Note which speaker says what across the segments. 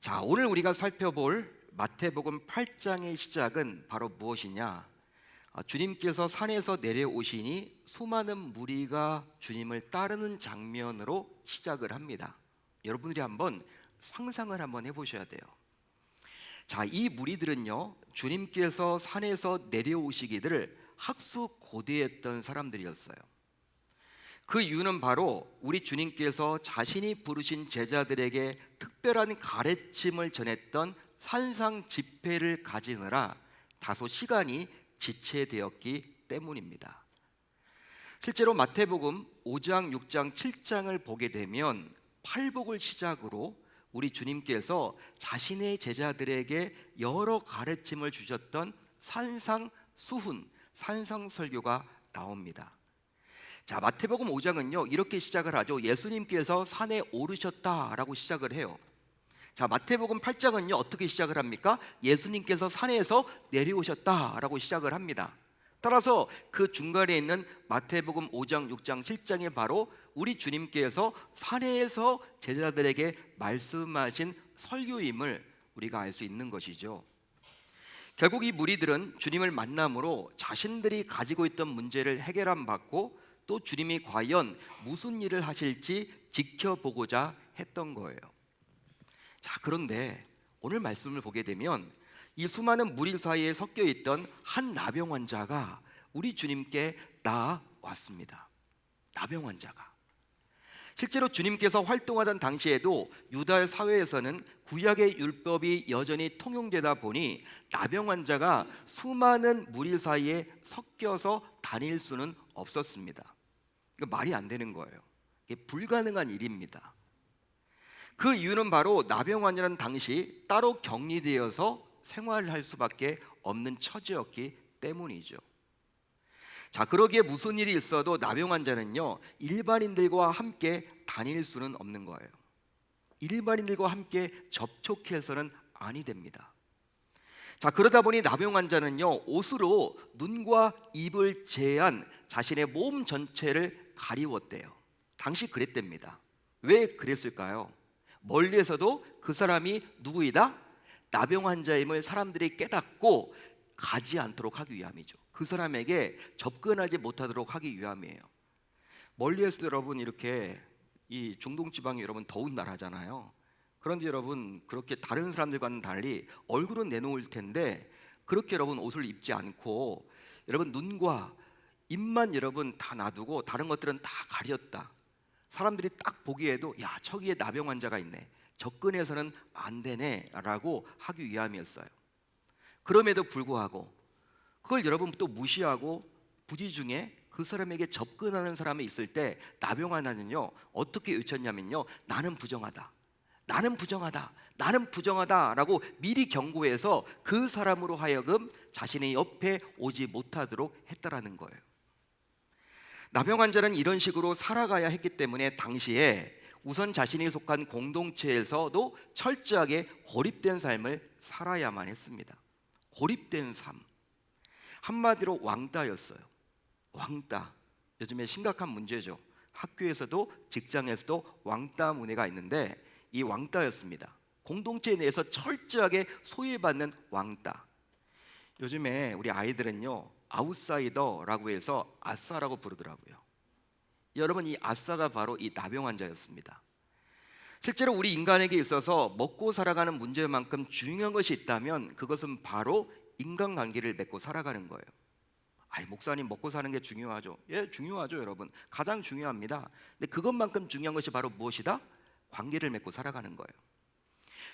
Speaker 1: 자, 오늘 우리가 살펴볼 마태복음 8장의 시작은 바로 무엇이냐? 주님께서 산에서 내려오시니 수많은 무리가 주님을 따르는 장면으로 시작을 합니다. 여러분들이 한번 상상을 한번 해보셔야 돼요. 자, 이 무리들은요, 주님께서 산에서 내려오시기를 학수고대했던 사람들이었어요. 그 이유는 바로 우리 주님께서 자신이 부르신 제자들에게 특별한 가르침을 전했던 산상 집회를 가지느라 다소 시간이 지체되었기 때문입니다. 실제로 마태복음 5장, 6장, 7장을 보게 되면 팔복을 시작으로 우리 주님께서 자신의 제자들에게 여러 가르침을 주셨던 산상 수훈, 산상 설교가 나옵니다. 자, 마태복음 5장은요 이렇게 시작을 하죠. 예수님께서 산에 오르셨다라고 시작을 해요. 자, 마태복음 8장은요 어떻게 시작을 합니까? 예수님께서 산에서 내려오셨다라고 시작을 합니다. 따라서 그 중간에 있는 마태복음 5장, 6장, 7장에 바로 우리 주님께서 산에서 제자들에게 말씀하신 설교임을 우리가 알 수 있는 것이죠. 결국 이 무리들은 주님을 만남으로 자신들이 가지고 있던 문제를 해결함 받고 또 주님이 과연 무슨 일을 하실지 지켜보고자 했던 거예요. 자, 그런데 오늘 말씀을 보게 되면 이 수많은 무리 사이에 섞여 있던 한 나병 환자가 우리 주님께 나왔습니다. 나병 환자가. 실제로 주님께서 활동하던 당시에도 유다 사회에서는 구약의 율법이 여전히 통용되다 보니 나병 환자가 수많은 무리 사이에 섞여서 다닐 수는 없었습니다. 이거 말이 안 되는 거예요. 이게 불가능한 일입니다. 그 이유는 바로 나병 환자는 당시 따로 격리되어서 생활을 할 수밖에 없는 처지였기 때문이죠. 자, 그러기에 무슨 일이 있어도 나병 환자는요 일반인들과 함께 다닐 수는 없는 거예요. 일반인들과 함께 접촉해서는 아니 됩니다. 자, 그러다 보니 나병 환자는요 옷으로 눈과 입을 제한 자신의 몸 전체를 가리웠대요. 당시 그랬답니다. 왜 그랬을까요? 멀리에서도 그 사람이 누구이다? 나병 환자임을 사람들이 깨닫고 가지 않도록 하기 위함이죠. 그 사람에게 접근하지 못하도록 하기 위함이에요. 멀리에서도 여러분 이렇게 이 중동 지방이 여러분 더운 나라잖아요. 그런데 여러분 그렇게 다른 사람들과는 달리 얼굴은 내놓을 텐데 그렇게 여러분 옷을 입지 않고 여러분 눈과 입만 여러분 다 놔두고 다른 것들은 다 가렸다. 사람들이 딱 보기에도 야, 저기에 나병 환자가 있네, 접근해서는 안 되네 라고 하기 위함이었어요. 그럼에도 불구하고 그걸 여러분 또 무시하고 부지중에 그 사람에게 접근하는 사람이 있을 때 나병 환자는요 어떻게 외쳤냐면요, 나는 부정하다, 나는 부정하다, 나는 부정하다 라고 미리 경고해서 그 사람으로 하여금 자신의 옆에 오지 못하도록 했다라는 거예요. 나병 환자는 이런 식으로 살아가야 했기 때문에 당시에 우선 자신이 속한 공동체에서도 철저하게 고립된 삶을 살아야만 했습니다. 고립된 삶, 한마디로 왕따였어요. 왕따, 요즘에 심각한 문제죠. 학교에서도 직장에서도 왕따 문제가 있는데 이 왕따였습니다. 공동체 내에서 철저하게 소외받는 왕따. 요즘에 우리 아이들은요 아웃사이더라고 해서 아싸라고 부르더라고요. 여러분, 이 아싸가 바로 이 나병 환자였습니다. 실제로 우리 인간에게 있어서 먹고 살아가는 문제만큼 중요한 것이 있다면 그것은 바로 인간관계를 맺고 살아가는 거예요. 아이, 목사님 먹고 사는 게 중요하죠. 예, 중요하죠 여러분. 가장 중요합니다. 근데 그것만큼 중요한 것이 바로 무엇이다? 관계를 맺고 살아가는 거예요.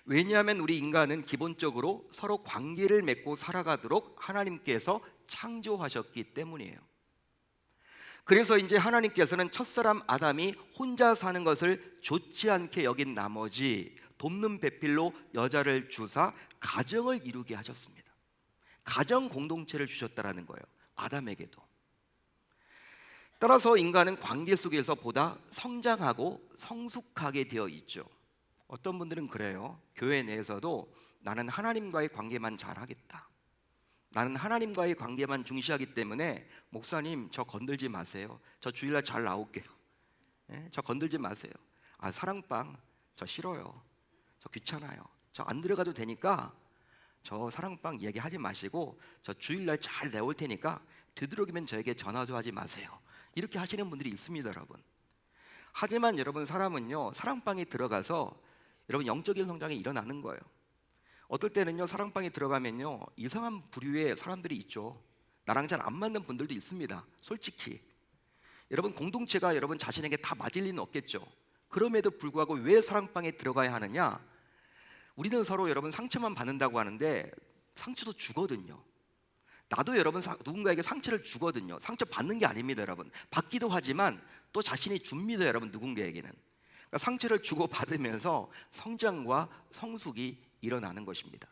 Speaker 1: 왜냐하면 우리 인간은 기본적으로 서로 관계를 맺고 살아가도록 하나님께서 창조하셨기 때문이에요. 그래서 이제 하나님께서는 첫사람 아담이 혼자 사는 것을 좋지 않게 여긴 나머지 돕는 배필로 여자를 주사 가정을 이루게 하셨습니다. 가정 공동체를 주셨다라는 거예요. 아담에게도. 따라서 인간은 관계 속에서 보다 성장하고 성숙하게 되어 있죠. 어떤 분들은 그래요. 교회 내에서도 나는 하나님과의 관계만 잘하겠다, 나는 하나님과의 관계만 중시하기 때문에 목사님 저 건들지 마세요, 저 주일날 잘 나올게요, 저 건들지 마세요. 아, 사랑방 저 싫어요, 저 귀찮아요. 저 안 들어가도 되니까 저 사랑방 이야기하지 마시고 저 주일날 잘 내올 테니까 되도록이면 저에게 전화 좀 하지 마세요. 이렇게 하시는 분들이 있습니다, 여러분. 하지만 여러분, 사람은요, 사랑방에 들어가서 여러분 영적인 성장이 일어나는 거예요. 어떨 때는요, 사랑방에 들어가면요, 이상한 부류의 사람들이 있죠. 나랑 잘 안 맞는 분들도 있습니다. 솔직히 여러분, 공동체가 여러분 자신에게 다 맞을 리는 없겠죠. 그럼에도 불구하고 왜 사랑방에 들어가야 하느냐? 우리는 서로 여러분 상처만 받는다고 하는데 상처도 주거든요. 나도 여러분 누군가에게 상처를 주거든요. 상처 받는 게 아닙니다, 여러분. 받기도 하지만 또 자신이 줍니다, 여러분. 누군가에게는 그러니까 상처를 주고 받으면서 성장과 성숙이 일어나는 것입니다.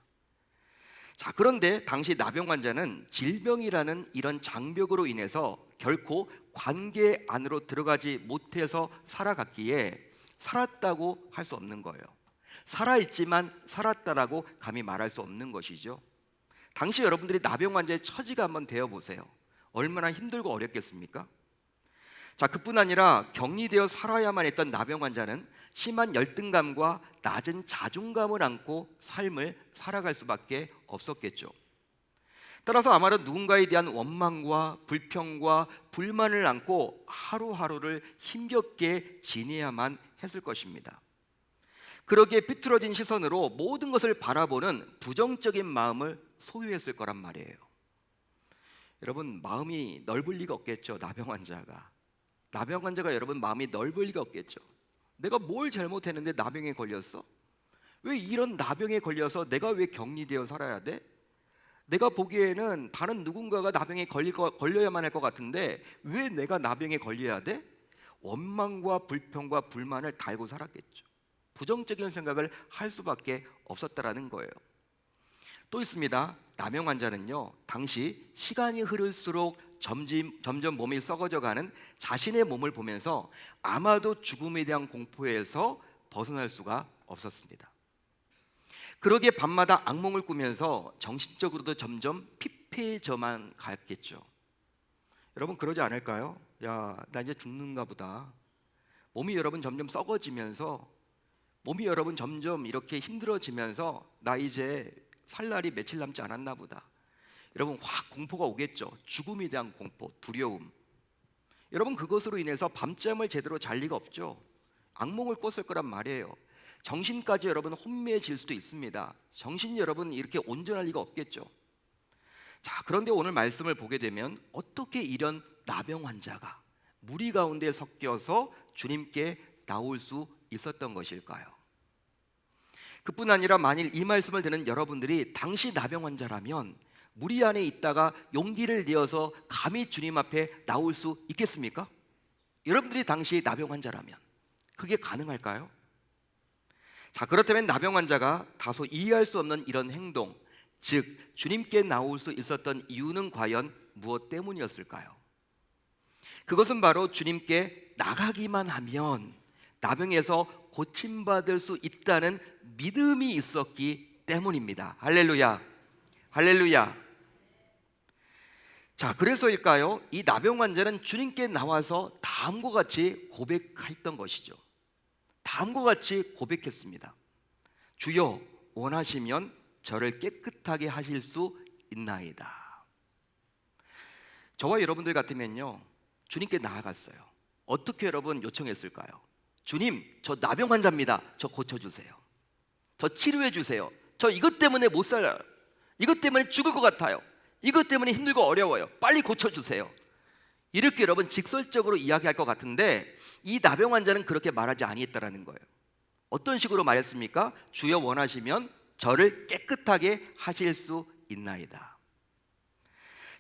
Speaker 1: 자, 그런데 당시 나병 환자는 질병이라는 이런 장벽으로 인해서 결코 관계 안으로 들어가지 못해서 살아갔기에 살았다고 할 수 없는 거예요. 살아있지만 살았다라고 감히 말할 수 없는 것이죠. 당시 여러분들이 나병 환자의 처지가 한번 되어보세요. 얼마나 힘들고 어렵겠습니까? 자, 그뿐 아니라 격리되어 살아야만 했던 나병 환자는 심한 열등감과 낮은 자존감을 안고 삶을 살아갈 수밖에 없었겠죠. 따라서 아마도 누군가에 대한 원망과 불평과 불만을 안고 하루하루를 힘겹게 지내야만 했을 것입니다. 그러기에 삐뚤어진 시선으로 모든 것을 바라보는 부정적인 마음을 소유했을 거란 말이에요. 여러분, 마음이 넓을 리가 없겠죠. 나병 환자가 여러분 마음이 넓을 리가 없겠죠. 내가 뭘 잘못했는데 나병에 걸렸어? 왜 이런 나병에 걸려서 내가 왜 격리되어 살아야 돼? 내가 보기에는 다른 누군가가 나병에 걸려야만 할 것 같은데 왜 내가 나병에 걸려야 돼? 원망과 불평과 불만을 달고 살았겠죠. 부정적인 생각을 할 수밖에 없었다라는 거예요. 또 있습니다. 나병 환자는요, 당시 시간이 흐를수록 점점 몸이 썩어져가는 자신의 몸을 보면서 아마도 죽음에 대한 공포에서 벗어날 수가 없었습니다. 그러기에 밤마다 악몽을 꾸면서 정신적으로도 점점 피폐해져만 갔겠죠. 여러분, 그러지 않을까요? 야, 나 이제 죽는가 보다. 몸이 여러분 점점 썩어지면서, 몸이 여러분 점점 이렇게 힘들어지면서 나 이제 살 날이 며칠 남지 않았나 보다. 여러분, 확 공포가 오겠죠. 죽음에 대한 공포, 두려움. 여러분, 그것으로 인해서 밤잠을 제대로 잘 리가 없죠. 악몽을 꿨을 거란 말이에요. 정신까지 여러분 혼미해질 수도 있습니다. 정신이 여러분 이렇게 온전할 리가 없겠죠. 자, 그런데 오늘 말씀을 보게 되면 어떻게 이런 나병 환자가 무리 가운데 섞여서 주님께 나올 수 있었던 것일까요? 그뿐 아니라 만일 이 말씀을 듣는 여러분들이 당시 나병 환자라면 무리 안에 있다가 용기를 내어서 감히 주님 앞에 나올 수 있겠습니까? 여러분들이 당시 나병 환자라면 그게 가능할까요? 자, 그렇다면 나병 환자가 다소 이해할 수 없는 이런 행동, 즉 주님께 나올 수 있었던 이유는 과연 무엇 때문이었을까요? 그것은 바로 주님께 나가기만 하면 나병에서 고침받을 수 있다는 믿음이 있었기 때문입니다. 할렐루야, 할렐루야. 자, 그래서일까요? 이 나병 환자는 주님께 나와서 다음과 같이 고백했던 것이죠. 다음과 같이 고백했습니다. 주여, 원하시면 저를 깨끗하게 하실 수 있나이다. 저와 여러분들 같으면요, 주님께 나아갔어요. 어떻게 여러분 요청했을까요? 주님, 저 나병 환자입니다. 저 고쳐주세요. 저 치료해 주세요. 저 이것 때문에 못 살아요. 이것 때문에 죽을 것 같아요. 이것 때문에 힘들고 어려워요. 빨리 고쳐주세요. 이렇게 여러분 직설적으로 이야기할 것 같은데 이 나병 환자는 그렇게 말하지 아니했다라는 거예요. 어떤 식으로 말했습니까? 주여, 원하시면 저를 깨끗하게 하실 수 있나이다.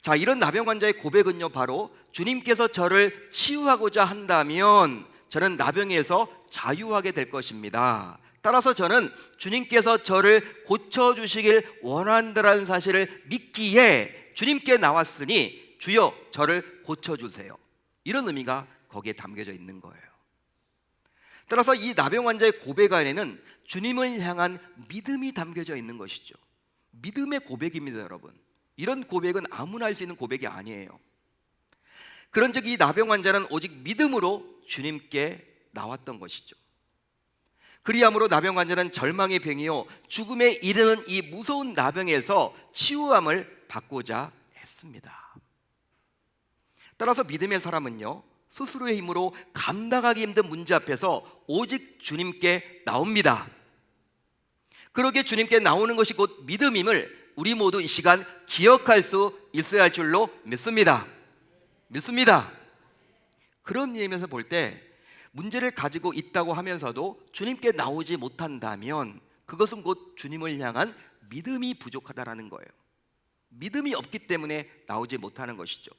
Speaker 1: 자, 이런 나병 환자의 고백은요, 바로 주님께서 저를 치유하고자 한다면 저는 나병에서 자유하게 될 것입니다. 따라서 저는 주님께서 저를 고쳐주시길 원한다는 사실을 믿기에 주님께 나왔으니 주여, 저를 고쳐주세요. 이런 의미가 거기에 담겨져 있는 거예요. 따라서 이 나병 환자의 고백 안에는 주님을 향한 믿음이 담겨져 있는 것이죠. 믿음의 고백입니다, 여러분. 이런 고백은 아무나 할 수 있는 고백이 아니에요. 그런즉 이 나병 환자는 오직 믿음으로 주님께 나왔던 것이죠. 그리함으로 나병 환자는 절망의 병이요 죽음에 이르는 이 무서운 나병에서 치유함을 받고자 했습니다. 따라서 믿음의 사람은요, 스스로의 힘으로 감당하기 힘든 문제 앞에서 오직 주님께 나옵니다. 그렇게 주님께 나오는 것이 곧 믿음임을 우리 모두 이 시간 기억할 수 있어야 할 줄로 믿습니다. 그런 의미에서 볼 때 문제를 가지고 있다고 하면서도 주님께 나오지 못한다면 그것은 곧 주님을 향한 믿음이 부족하다라는 거예요. 믿음이 없기 때문에 나오지 못하는 것이죠.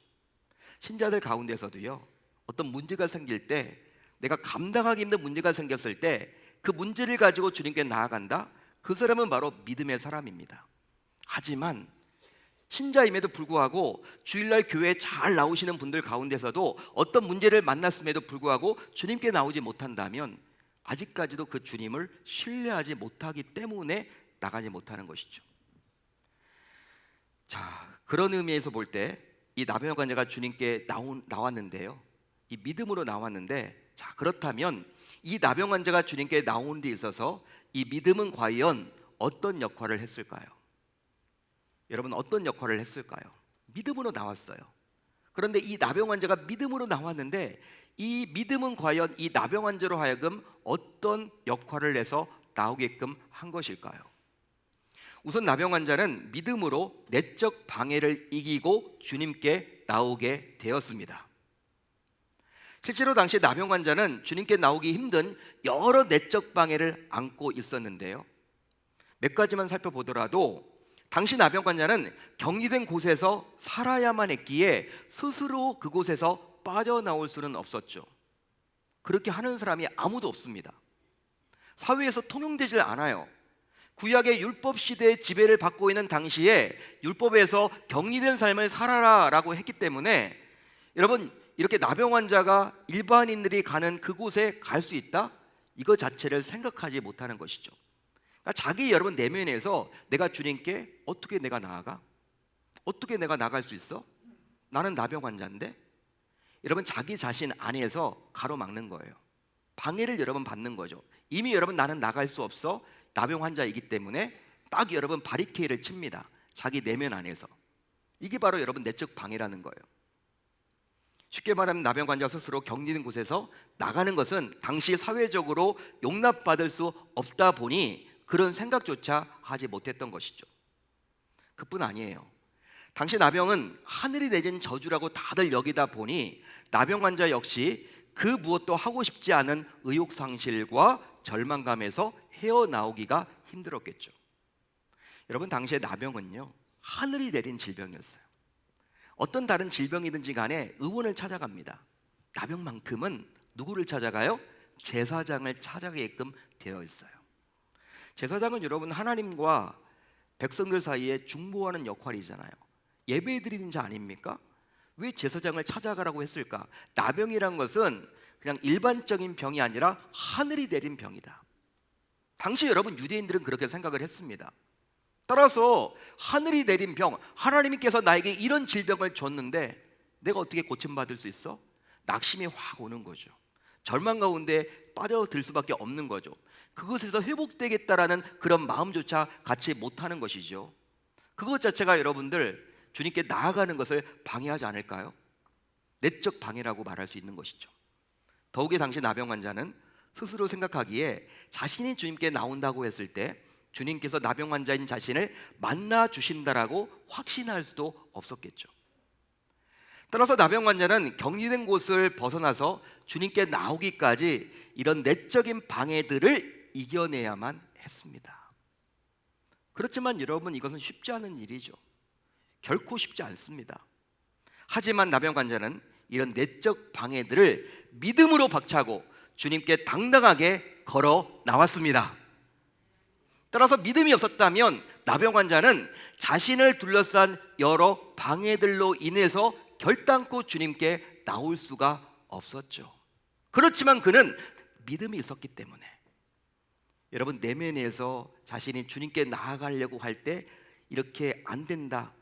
Speaker 1: 신자들 가운데서도요, 어떤 문제가 생길 때, 내가 감당하기 힘든 문제가 생겼을 때 그 문제를 가지고 주님께 나아간다? 그 사람은 바로 믿음의 사람입니다. 하지만 신자임에도 불구하고 주일날 교회에 잘 나오시는 분들 가운데서도 어떤 문제를 만났음에도 불구하고 주님께 나오지 못한다면 아직까지도 그 주님을 신뢰하지 못하기 때문에 나가지 못하는 것이죠. 자, 그런 의미에서 볼 때 이 나병 환자가 주님께 나왔는데요, 이 믿음으로 나왔는데, 자, 그렇다면 이 나병 환자가 주님께 나오는 데 있어서 이 믿음은 과연 어떤 역할을 했을까요? 여러분, 어떤 역할을 했을까요? 믿음으로 나왔어요. 그런데 이 나병 환자가 믿음으로 나왔는데 이 믿음은 과연 이 나병 환자로 하여금 어떤 역할을 해서 나오게끔 한 것일까요? 우선 나병 환자는 믿음으로 내적 방해를 이기고 주님께 나오게 되었습니다. 실제로 당시 나병 환자는 주님께 나오기 힘든 여러 내적 방해를 안고 있었는데요, 몇 가지만 살펴보더라도 당시 나병 환자는 격리된 곳에서 살아야만 했기에 스스로 그곳에서 빠져나올 수는 없었죠. 그렇게 하는 사람이 아무도 없습니다. 사회에서 통용되질 않아요. 구약의 율법 시대의 지배를 받고 있는 당시에 율법에서 격리된 삶을 살아라 라고 했기 때문에, 여러분, 이렇게 나병 환자가 일반인들이 가는 그곳에 갈 수 있다? 이거 자체를 생각하지 못하는 것이죠. 그러니까 자기 여러분 내면에서 내가 주님께 어떻게 내가 나아가? 어떻게 내가 나갈 수 있어? 나는 나병 환자인데? 여러분, 자기 자신 안에서 가로막는 거예요. 방해를 여러분 받는 거죠. 이미 여러분 나는 나갈 수 없어. 나병 환자이기 때문에 딱 여러분 바리케이를 칩니다. 자기 내면 안에서. 이게 바로 여러분 내적 방해라는 거예요. 쉽게 말하면 나병 환자 스스로 격리된 곳에서 나가는 것은 당시 사회적으로 용납받을 수 없다 보니 그런 생각조차 하지 못했던 것이죠. 그뿐 아니에요. 당시 나병은 하늘이 내린 저주라고 다들 여기다 보니 나병 환자 역시 그 무엇도 하고 싶지 않은 의욕상실과 절망감에서 헤어나오기가 힘들었겠죠. 여러분, 당시에 나병은요, 하늘이 내린 질병이었어요. 어떤 다른 질병이든지 간에 의원을 찾아갑니다. 나병만큼은 누구를 찾아가요? 제사장을 찾아가게끔 되어 있어요. 제사장은 여러분 하나님과 백성들 사이에 중보하는 역할이잖아요. 예배 드리는 자 아닙니까? 왜 제사장을 찾아가라고 했을까? 나병이란 것은 그냥 일반적인 병이 아니라 하늘이 내린 병이다. 당시 여러분 유대인들은 그렇게 생각을 했습니다. 따라서 하늘이 내린 병, 하나님께서 나에게 이런 질병을 줬는데 내가 어떻게 고침받을 수 있어? 낙심이 확 오는 거죠. 절망 가운데 빠져들 수밖에 없는 거죠. 그것에서 회복되겠다라는 그런 마음조차 갖지 못하는 것이죠. 그것 자체가 여러분들 주님께 나아가는 것을 방해하지 않을까요? 내적 방해라고 말할 수 있는 것이죠. 더욱이 당시 나병 환자는 스스로 생각하기에 자신이 주님께 나온다고 했을 때 주님께서 나병 환자인 자신을 만나 주신다라고 확신할 수도 없었겠죠. 따라서 나병 환자는 격리된 곳을 벗어나서 주님께 나오기까지 이런 내적인 방해들을 이겨내야만 했습니다. 그렇지만 여러분, 이것은 쉽지 않은 일이죠. 결코 쉽지 않습니다. 하지만 나병 환자는 이런 내적 방해들을 믿음으로 박차고 주님께 당당하게 걸어 나왔습니다. 따라서 믿음이 없었다면 나병 환자는 자신을 둘러싼 여러 방해들로 인해서 결단코 주님께 나올 수가 없었죠. 그렇지만 그는 믿음이 있었기 때문에, 여러분 내면에서 자신이 주님께 나아가려고 할 때 이렇게 안 된다,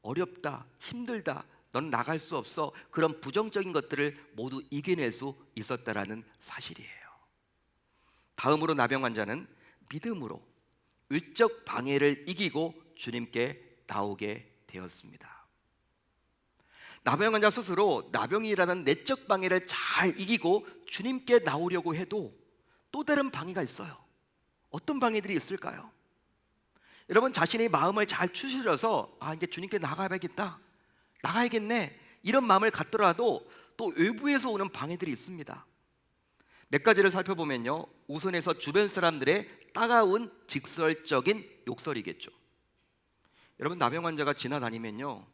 Speaker 1: 어렵다, 힘들다, 넌 나갈 수 없어, 그런 부정적인 것들을 모두 이겨낼 수 있었다라는 사실이에요. 다음으로 나병 환자는 믿음으로 외적 방해를 이기고 주님께 나오게 되었습니다. 나병 환자 스스로 나병이라는 내적 방해를 잘 이기고 주님께 나오려고 해도 또 다른 방해가 있어요. 어떤 방해들이 있을까요? 여러분, 자신의 마음을 잘 추스려서 이제 주님께 나가야겠다, 나가야겠네, 이런 마음을 갖더라도 또 외부에서 오는 방해들이 있습니다. 몇 가지를 살펴보면요, 우선에서 주변 사람들의 따가운 직설적인 욕설이겠죠. 여러분, 나병 환자가 지나다니면요,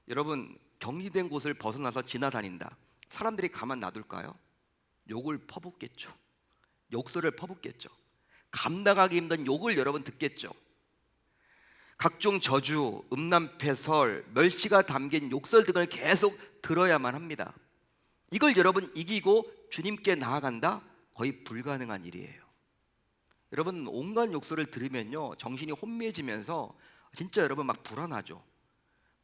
Speaker 1: 여러분 격리된 곳을 벗어나서 지나다닌다, 사람들이 가만 놔둘까요? 욕을 퍼붓겠죠. 욕설을 퍼붓겠죠. 감당하기 힘든 욕을 여러분 듣겠죠. 각종 저주, 음란패설, 멸시가 담긴 욕설 등을 계속 들어야만 합니다. 이걸 여러분 이기고 주님께 나아간다? 거의 불가능한 일이에요. 여러분, 온갖 욕설을 들으면요, 정신이 혼미해지면서 진짜 여러분 막 불안하죠.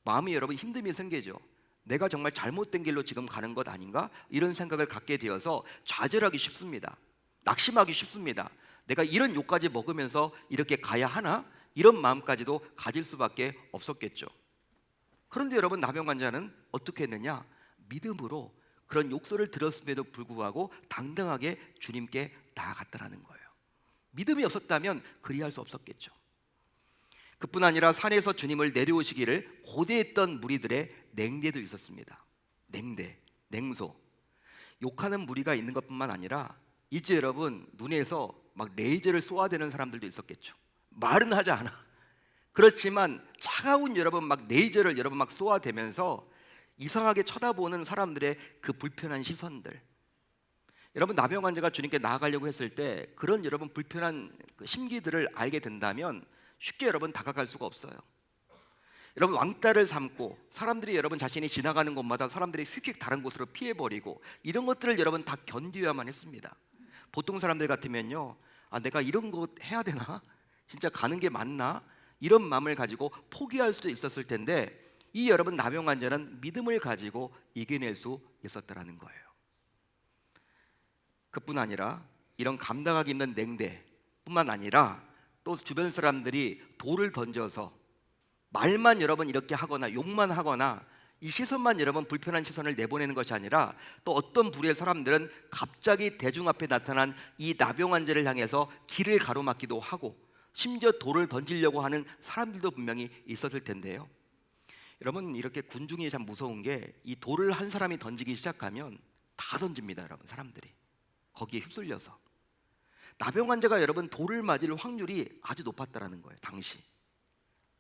Speaker 1: 마음이 여러분 힘듦이 생기죠. 내가 정말 잘못된 길로 지금 가는 것 아닌가? 이런 생각을 갖게 되어서 좌절하기 쉽습니다. 낙심하기 쉽습니다. 내가 이런 욕까지 먹으면서 이렇게 가야 하나? 이런 마음까지도 가질 수밖에 없었겠죠. 그런데 여러분, 나병 환자는 어떻게 했느냐? 믿음으로 그런 욕설을 들었음에도 불구하고 당당하게 주님께 나아갔다라는 거예요. 믿음이 없었다면 그리할 수 없었겠죠. 그뿐 아니라 산에서 주님을 내려오시기를 고대했던 무리들의 냉대도 있었습니다. 냉대, 냉소. 욕하는 무리가 있는 것뿐만 아니라 이제 여러분 눈에서 막 레이저를 쏘아대는 사람들도 있었겠죠. 말은 하지 않아. 그렇지만 차가운 여러분 막 레이저를 여러분 막 쏘아대면서 이상하게 쳐다보는 사람들의 그 불편한 시선들. 여러분, 나병 환자가 주님께 나아가려고 했을 때 그런 여러분 불편한 그 심기들을 알게 된다면 쉽게 여러분 다가갈 수가 없어요. 여러분, 왕따를 삼고 사람들이 여러분 자신이 지나가는 곳마다 사람들이 휙휙 다른 곳으로 피해버리고 이런 것들을 여러분 다 견뎌야만 했습니다. 보통 사람들 같으면요, 내가 이런 거 해야 되나? 진짜 가는 게 맞나? 이런 마음을 가지고 포기할 수도 있었을 텐데 이 여러분 나병 환자는 믿음을 가지고 이겨낼 수 있었다라는 거예요. 그뿐 아니라 이런 감당하기 힘든 냉대뿐만 아니라 또 주변 사람들이 돌을 던져서 말만 여러분 이렇게 하거나 욕만 하거나 이 시선만 여러분 불편한 시선을 내보내는 것이 아니라 또 어떤 부류의 사람들은 갑자기 대중 앞에 나타난 이 나병 환자를 향해서 길을 가로막기도 하고 심지어 돌을 던지려고 하는 사람들도 분명히 있었을 텐데요. 여러분, 이렇게 군중이 참 무서운 게 이 돌을 한 사람이 던지기 시작하면 다 던집니다. 여러분, 사람들이 거기에 휩쓸려서 나병 환자가 여러분 돌을 맞을 확률이 아주 높았다라는 거예요. 당시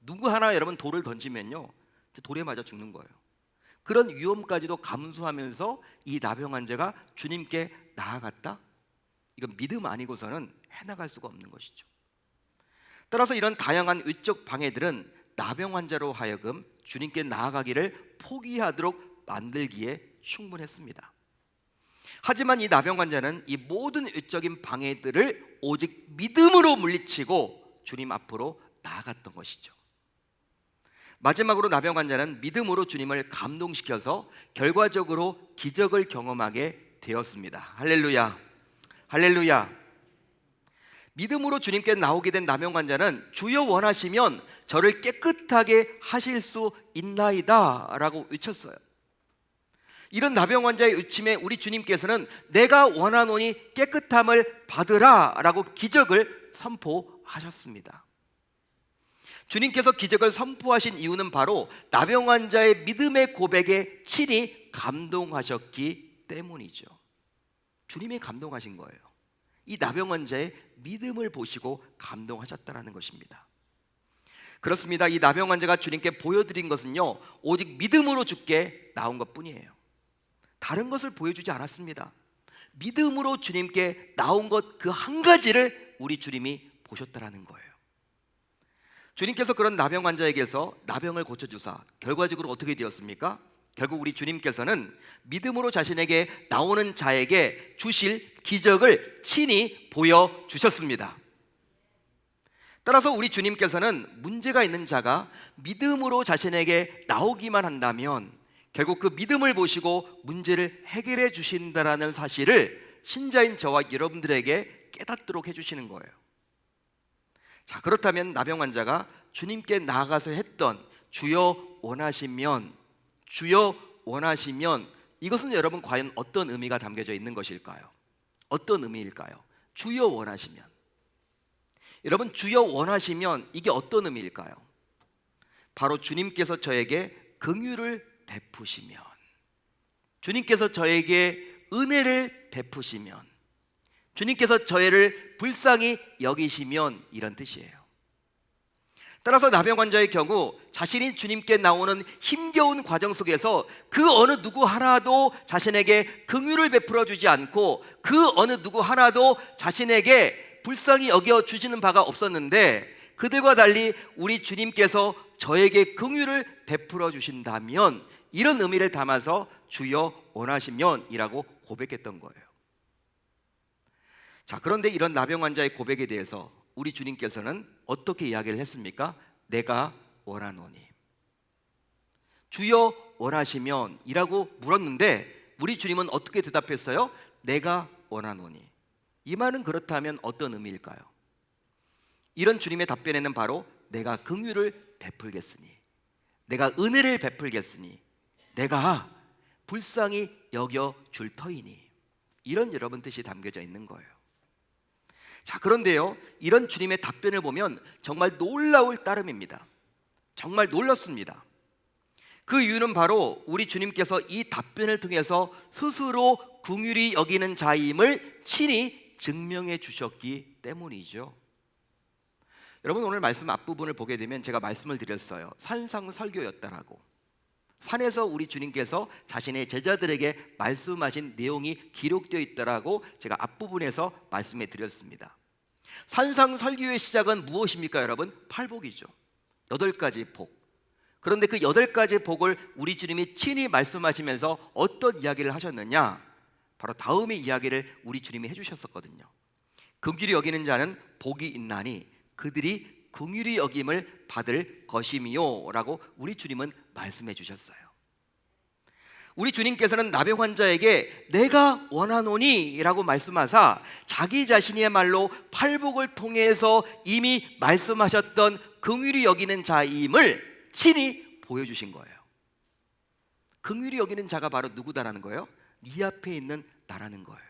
Speaker 1: 누구 하나 여러분 돌을 던지면요 돌에 맞아 죽는 거예요. 그런 위험까지도 감수하면서 이 나병 환자가 주님께 나아갔다? 이건 믿음 아니고서는 해나갈 수가 없는 것이죠. 따라서 이런 다양한 외적 방해들은 나병 환자로 하여금 주님께 나아가기를 포기하도록 만들기에 충분했습니다. 하지만 이 나병 환자는 이 모든 외적인 방해들을 오직 믿음으로 물리치고 주님 앞으로 나아갔던 것이죠. 마지막으로 나병 환자는 믿음으로 주님을 감동시켜서 결과적으로 기적을 경험하게 되었습니다. 할렐루야, 할렐루야. 믿음으로 주님께 나오게 된 나병 환자는 주여 원하시면 저를 깨끗하게 하실 수 있나이다 라고 외쳤어요. 이런 나병 환자의 외침에 우리 주님께서는 내가 원하노니 깨끗함을 받으라 라고 기적을 선포하셨습니다. 주님께서 기적을 선포하신 이유는 바로 나병 환자의 믿음의 고백에 친히 감동하셨기 때문이죠. 주님이 감동하신 거예요. 이 나병 환자의 믿음을 보시고 감동하셨다는 것입니다. 그렇습니다. 이 나병 환자가 주님께 보여드린 것은요 오직 믿음으로 주께 나온 것뿐이에요. 다른 것을 보여주지 않았습니다. 믿음으로 주님께 나온 것 그 한 가지를 우리 주님이 보셨다라는 거예요. 주님께서 그런 나병 환자에게서 나병을 고쳐주사 결과적으로 어떻게 되었습니까? 결국 우리 주님께서는 믿음으로 자신에게 나오는 자에게 주실 기적을 친히 보여주셨습니다. 따라서 우리 주님께서는 문제가 있는 자가 믿음으로 자신에게 나오기만 한다면 결국 그 믿음을 보시고 문제를 해결해 주신다라는 사실을 신자인 저와 여러분들에게 깨닫도록 해주시는 거예요. 자, 그렇다면 나병 환자가 주님께 나아가서 했던 주여 원하시면, 주여 원하시면, 이것은 여러분 과연 어떤 의미가 담겨져 있는 것일까요? 어떤 의미일까요? 주여 원하시면. 여러분, 주여 원하시면 이게 어떤 의미일까요? 바로 주님께서 저에게 긍휼을 베푸시면, 주님께서 저에게 은혜를 베푸시면, 주님께서 저희를 불쌍히 여기시면, 이런 뜻이에요. 따라서 나병 환자의 경우 자신이 주님께 나오는 힘겨운 과정 속에서 그 어느 누구 하나도 자신에게 긍휼을 베풀어 주지 않고 그 어느 누구 하나도 자신에게 불쌍히 여겨 주시는 바가 없었는데, 그들과 달리 우리 주님께서 저에게 긍휼을 베풀어 주신다면, 이런 의미를 담아서 주여 원하시면이라고 고백했던 거예요. 자, 그런데 이런 나병 환자의 고백에 대해서 우리 주님께서는 어떻게 이야기를 했습니까? 내가 원하노니, 주여 원하시면 이라고 물었는데 우리 주님은 어떻게 대답했어요? 내가 원하노니. 이 말은 그렇다면 어떤 의미일까요? 이런 주님의 답변에는 바로 내가 긍휼을 베풀겠으니, 내가 은혜를 베풀겠으니, 내가 불쌍히 여겨 줄 터이니, 이런 여러분 뜻이 담겨져 있는 거예요. 자, 그런데요, 이런 주님의 답변을 보면 정말 놀라울 따름입니다. 정말 놀랐습니다. 그 이유는 바로 우리 주님께서 이 답변을 통해서 스스로 긍휼히 여기는 자임을 친히 증명해 주셨기 때문이죠. 여러분, 오늘 말씀 앞부분을 보게 되면 제가 말씀을 드렸어요. 산상설교였다라고. 산에서 우리 주님께서 자신의 제자들에게 말씀하신 내용이 기록되어 있다라고 제가 앞부분에서 말씀해 드렸습니다. 산상설교의 시작은 무엇입니까, 여러분? 팔복이죠. 8가지 복. 그런데 그 8가지 복을 우리 주님이 친히 말씀하시면서 어떤 이야기를 하셨느냐? 바로 다음의 이야기를 우리 주님이 해주셨었거든요. 긍휼히 여기는 자는 복이 있나니 그들이 긍휼히 여김을 받을 것이미요 라고 우리 주님은 말씀해 주셨어요. 우리 주님께서는 나병 환자에게 내가 원하노니 라고 말씀하사 자기 자신의 말로 팔복을 통해서 이미 말씀하셨던 긍휼히 여기는 자임을 친히 보여주신 거예요. 긍휼히 여기는 자가 바로 누구다라는 거예요? 네 앞에 있는 나라는 거예요.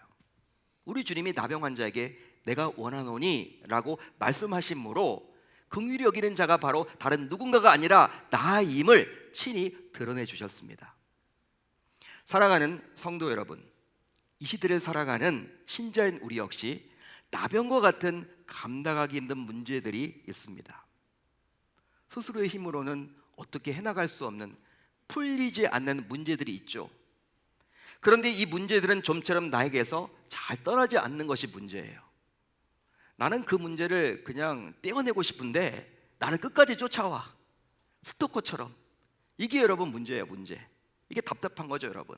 Speaker 1: 우리 주님이 나병 환자에게 내가 원하노니 라고 말씀하심으로 긍휼히 여기는 자가 바로 다른 누군가가 아니라 나임을 친히 드러내 주셨습니다. 사랑하는 성도 여러분, 이 시대를 살아가는 신자인 우리 역시 나병과 같은 감당하기 힘든 문제들이 있습니다. 스스로의 힘으로는 어떻게 해나갈 수 없는, 풀리지 않는 문제들이 있죠. 그런데 이 문제들은 좀처럼 나에게서 잘 떠나지 않는 것이 문제예요. 나는 그 문제를 그냥 떼어내고 싶은데 나는 끝까지 쫓아와, 스토커처럼. 이게 여러분 문제예요, 문제. 이게 답답한 거죠, 여러분.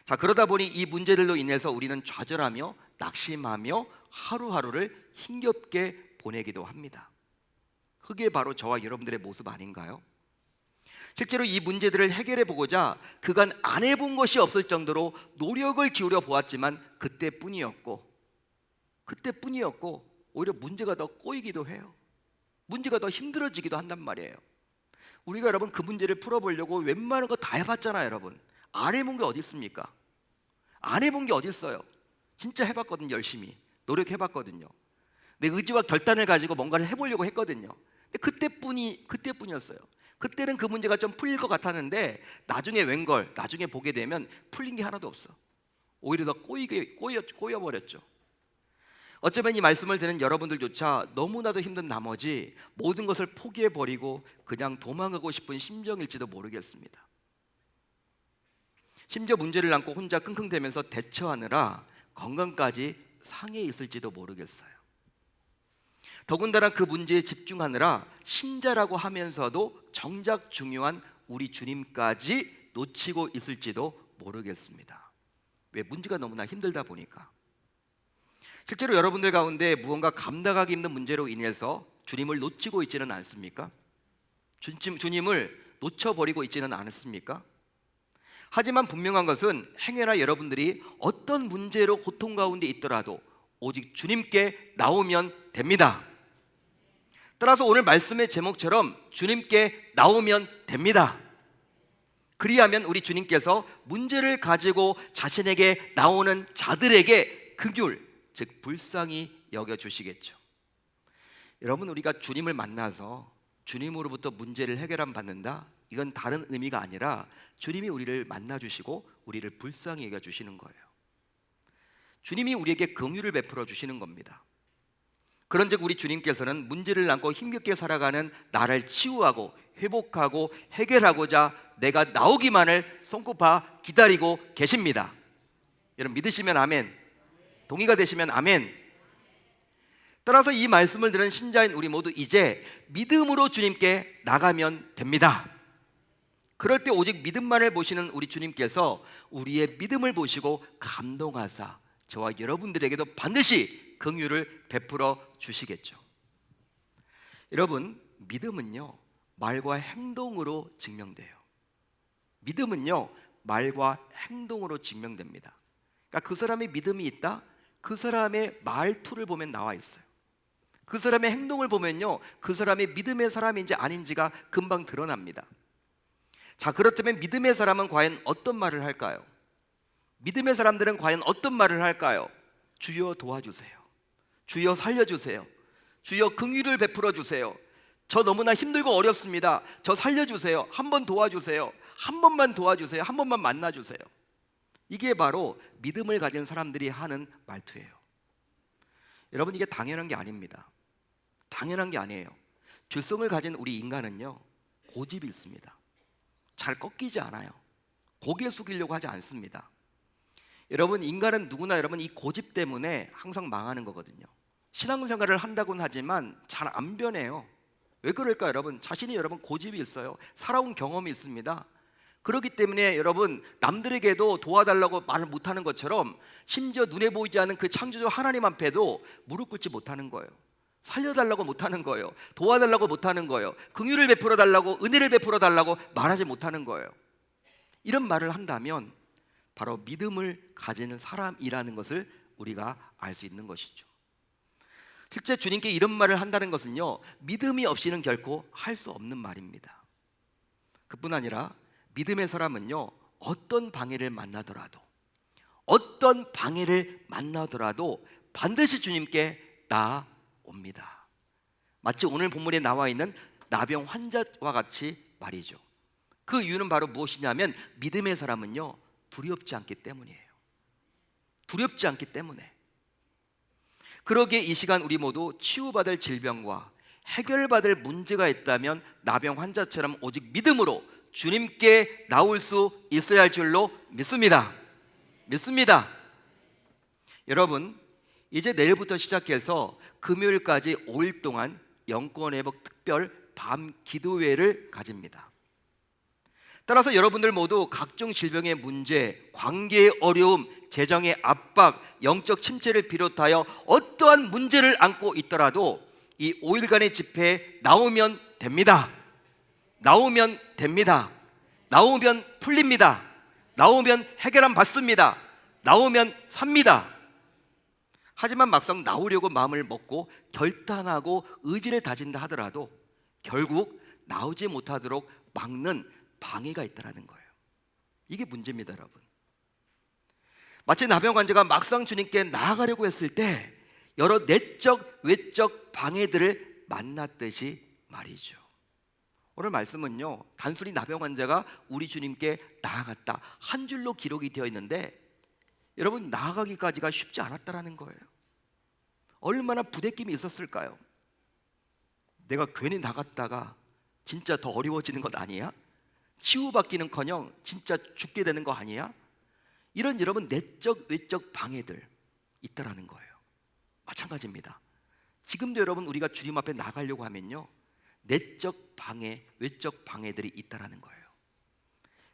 Speaker 1: 자, 그러다 보니 이 문제들로 인해서 우리는 좌절하며 낙심하며 하루하루를 힘겹게 보내기도 합니다. 그게 바로 저와 여러분들의 모습 아닌가요? 실제로 이 문제들을 해결해 보고자 그간 안 해본 것이 없을 정도로 노력을 기울여 보았지만 그때뿐이었고 오히려 문제가 더 꼬이기도 해요. 문제가 더 힘들어지기도 한단 말이에요. 우리가 여러분 그 문제를 풀어보려고 웬만한 거 다 해봤잖아요, 여러분. 안 해본 게 어디 있습니까? 안 해본 게 어디 있어요? 진짜 해봤거든요. 열심히 노력해봤거든요. 내 의지와 결단을 가지고 뭔가를 해보려고 했거든요. 근데 그때뿐이었어요. 그때는 그 문제가 좀 풀릴 것 같았는데 나중에 웬걸, 나중에 보게 되면 풀린 게 하나도 없어. 오히려 더 꼬여버렸죠. 어쩌면 이 말씀을 듣는 여러분들조차 너무나도 힘든 나머지 모든 것을 포기해버리고 그냥 도망가고 싶은 심정일지도 모르겠습니다. 심지어 문제를 안고 혼자 끙끙대면서 대처하느라 건강까지 상해 있을지도 모르겠어요. 더군다나 그 문제에 집중하느라 신자라고 하면서도 정작 중요한 우리 주님까지 놓치고 있을지도 모르겠습니다. 왜? 문제가 너무나 힘들다 보니까. 실제로 여러분들 가운데 무언가 감당하기 힘든 문제로 인해서 주님을 놓치고 있지는 않습니까? 주님을 놓쳐버리고 있지는 않습니까? 하지만 분명한 것은 행여나 여러분들이 어떤 문제로 고통 가운데 있더라도 오직 주님께 나오면 됩니다. 따라서 오늘 말씀의 제목처럼 주님께 나오면 됩니다. 그리하면 우리 주님께서 문제를 가지고 자신에게 나오는 자들에게 긍휼, 즉 불쌍히 여겨주시겠죠. 여러분, 우리가 주님을 만나서 주님으로부터 문제를 해결함 받는다, 이건 다른 의미가 아니라 주님이 우리를 만나주시고 우리를 불쌍히 여겨주시는 거예요. 주님이 우리에게 긍휼을 베풀어 주시는 겁니다. 그런즉 우리 주님께서는 문제를 안고 힘겹게 살아가는 나를 치유하고 회복하고 해결하고자 내가 나오기만을 손꼽아 기다리고 계십니다. 여러분, 믿으시면 아멘, 동의가 되시면 아멘. 따라서 이 말씀을 들은 신자인 우리 모두 이제 믿음으로 주님께 나가면 됩니다. 그럴 때 오직 믿음만을 보시는 우리 주님께서 우리의 믿음을 보시고 감동하사 저와 여러분들에게도 반드시 긍휼을 베풀어 주시겠죠. 여러분, 믿음은요, 말과 행동으로 증명돼요. 믿음은요, 말과 행동으로 증명됩니다. 그러니까 그 사람의 믿음이 있다, 그 사람의 말투를 보면 나와 있어요. 그 사람의 행동을 보면요, 그 사람의 믿음의 사람인지 아닌지가 금방 드러납니다. 자, 그렇다면 믿음의 사람은 과연 어떤 말을 할까요? 믿음의 사람들은 과연 어떤 말을 할까요? 주여 도와주세요. 주여 살려주세요. 주여 긍휼을 베풀어 주세요. 저 너무나 힘들고 어렵습니다. 저 살려주세요. 한 번 도와주세요. 한 번만 도와주세요. 한 번만 만나주세요. 이게 바로 믿음을 가진 사람들이 하는 말투예요. 여러분, 이게 당연한 게 아닙니다. 당연한 게 아니에요. 죄성을 가진 우리 인간은요, 고집이 있습니다. 잘 꺾이지 않아요. 고개 숙이려고 하지 않습니다. 여러분, 인간은 누구나 여러분 이 고집 때문에 항상 망하는 거거든요. 신앙생활을 한다고는 하지만 잘 안 변해요. 왜 그럴까? 여러분, 자신이 여러분 고집이 있어요. 살아온 경험이 있습니다. 그렇기 때문에 여러분, 남들에게도 도와달라고 말을 못하는 것처럼 심지어 눈에 보이지 않는 그 창조주 하나님 앞에도 무릎 꿇지 못하는 거예요. 살려달라고 못하는 거예요. 도와달라고 못하는 거예요. 긍휼을 베풀어 달라고, 은혜를 베풀어 달라고 말하지 못하는 거예요. 이런 말을 한다면 바로 믿음을 가지는 사람이라는 것을 우리가 알 수 있는 것이죠. 실제 주님께 이런 말을 한다는 것은요, 믿음이 없이는 결코 할 수 없는 말입니다. 그뿐 아니라 믿음의 사람은요, 어떤 방해를 만나더라도 반드시 주님께 나옵니다. 마치 오늘 본문에 나와 있는 나병 환자와 같이 말이죠. 그 이유는 바로 무엇이냐면 믿음의 사람은요, 두렵지 않기 때문이에요. 두렵지 않기 때문에. 그러기에 이 시간 우리 모두 치유받을 질병과 해결받을 문제가 있다면 나병 환자처럼 오직 믿음으로 주님께 나올 수 있어야 할 줄로 믿습니다. 여러분, 이제 내일부터 시작해서 금요일까지 5일 동안 영권회복 특별 밤 기도회를 가집니다. 따라서 여러분들 모두 각종 질병의 문제, 관계의 어려움, 재정의 압박, 영적 침체를 비롯하여 어떠한 문제를 안고 있더라도 이 5일간의 집회에 나오면 됩니다. 나오면 풀립니다. 나오면 해결함 받습니다. 나오면 삽니다. 하지만 막상 나오려고 마음을 먹고 결단하고 의지를 다진다 하더라도 결국 나오지 못하도록 막는 방해가 있다는 거예요. 이게 문제입니다, 여러분. 마치 나병 환자가 막상 주님께 나아가려고 했을 때 여러 내적, 외적 방해들을 만났듯이 말이죠. 오늘 말씀은요, 단순히 나병 환자가 우리 주님께 나아갔다 한 줄로 기록이 되어 있는데 여러분, 나아가기까지가 쉽지 않았다라는 거예요. 얼마나 부대낌이 있었을까요? 내가 괜히 나갔다가 진짜 더 어려워지는 것 아니야? 치유받기는커녕 진짜 죽게 되는 거 아니야? 이런 여러분 내적 외적 방해들 있다라는 거예요. 마찬가지입니다. 지금도 여러분 우리가 주님 앞에 나가려고 하면요, 내적 방해, 외적 방해들이 있다라는 거예요.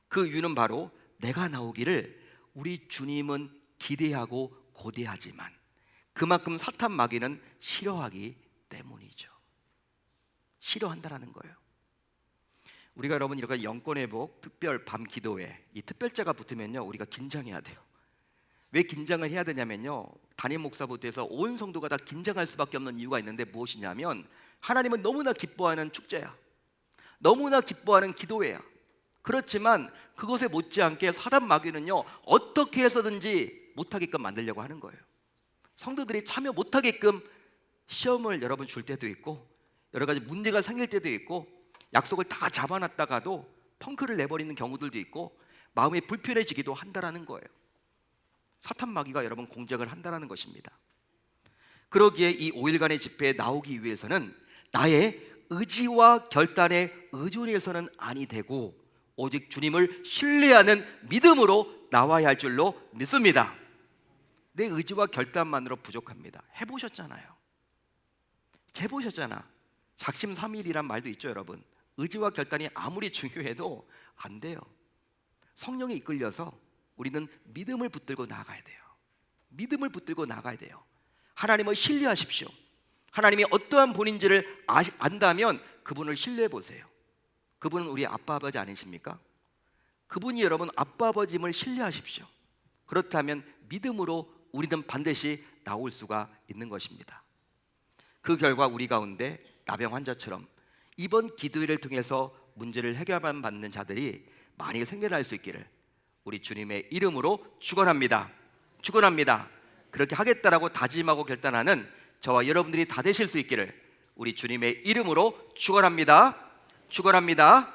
Speaker 1: 그 이유는 바로 내가 나오기를 우리 주님은 기대하고 고대하지만 그만큼 사탄 마귀는 싫어하기 때문이죠. 싫어한다라는 거예요. 우리가 여러분 이렇게 영권회복 특별 밤 기도회 이 특별자가 붙으면요, 우리가 긴장해야 돼요. 왜 긴장을 해야 되냐면요, 담임 목사부터 해서 온 성도가 다 긴장할 수밖에 없는 이유가 있는데 무엇이냐면 하나님은 너무나 기뻐하는 축제야. 너무나 기뻐하는 기도회야. 그렇지만 그것에 못지않게 사단 마귀는요, 어떻게 해서든지 못하게끔 만들려고 하는 거예요. 성도들이 참여 못하게끔 시험을 여러분 줄 때도 있고, 여러 가지 문제가 생길 때도 있고, 약속을 다 잡아놨다가도 펑크를 내버리는 경우들도 있고, 마음이 불편해지기도 한다라는 거예요. 사탄 마귀가 여러분 공작을 한다라는 것입니다. 그러기에 이 5일간의 집회에 나오기 위해서는 나의 의지와 결단에 의존해서는 아니 되고 오직 주님을 신뢰하는 믿음으로 나와야 할 줄로 믿습니다. 내 의지와 결단만으로 부족합니다. 해보셨잖아요. 재보셨잖아. 작심삼일이란 말도 있죠, 여러분. 의지와 결단이 아무리 중요해도 안 돼요. 성령에 이끌려서 우리는 믿음을 붙들고 나가야 돼요. 믿음을 붙들고 나가야 돼요. 하나님을 신뢰하십시오. 하나님이 어떠한 분인지를 안다면 그분을 신뢰해 보세요. 그분은 우리 아빠 아버지 아니십니까? 그분이 여러분 아빠 아버지임을 신뢰하십시오. 그렇다면 믿음으로 우리는 반드시 나올 수가 있는 것입니다. 그 결과 우리 가운데 나병 환자처럼 이번 기도회를 통해서 문제를 해결만 받는 자들이 많이 생겨날 수 있기를 우리 주님의 이름으로 축원합니다. 축원합니다. 그렇게 하겠다라고 다짐하고 결단하는 저와 여러분들이 다 되실 수 있기를 우리 주님의 이름으로 축원합니다. 축원합니다.